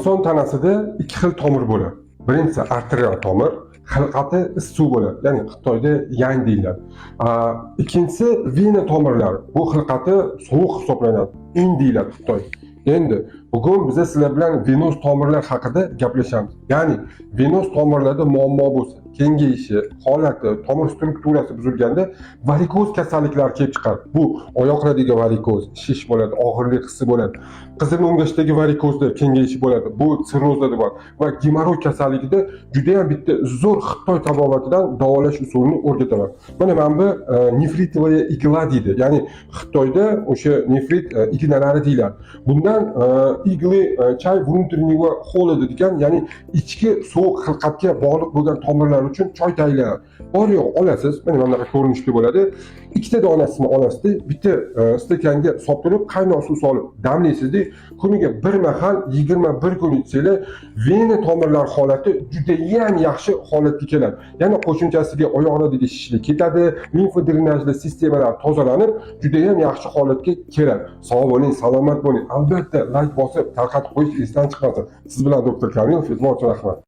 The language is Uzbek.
inson tanasida ikki xil tomir bo'ladi. Birinchisi arterial tomir, xilqati issiq bo'ladi. Ya'ni Xitoyda yang deyiladi. Ikkinchisi vena tomirlari. Bu xilqati sovuq hisoblanadi. In deyiladi Xitoy. Endi bugun biz sizlar bilan venoz tomirlar haqida gaplashamiz. Ya'ni venoz tomirlarda muammo bo'lsa, kengayishi, holati, tomir strukturasi buzilganda varikoz kasalliklari kelib chiqadi. Bu oyoqlardagi varikoz, shish bo'ladi, og'irlik hissi bo'ladi. Qizil o'ngachdagi varikozda kengayishi bo'ladi. Bu sirrozda bor va gemoroy kasalligida juda ham bitta zo'r Xitoy tabobatidan davolash usulini o'rgataman. Mana bu nefritovaya igla deydi. Ya'ni Xitoyda o'sha nefrit ignalari deyiladi. Bundan igli chay внутреннего холода degan, ya'ni ichki sovuq xilqatga bog'liq bo'lgan tomirlar uchun choy tayyorlanadi. Bor yo'q olasiz, mana bunaqa ko'rinishda bo'ladi. Ikkita donasini olasiz, bitta stakanga solib, qaynoq suv solib damlaysizda, kuniga bir mahal 21 kun ichsanglar, vena tomirlar holati juda ham yaxshi holatga keladi. Yana qo'shimchasiga oyoqlardagi shishlik ketadi, limfa drenajli sistemalar tozalanib, juda ham yaxshi holatga keladi. Sog' bo'ling, salomat bo'ling. Albatta, like bosib, tarqatib qo'yish esdan chiqmasin. Siz bilan doktor Kamilov, e'tibor uchun rahmat.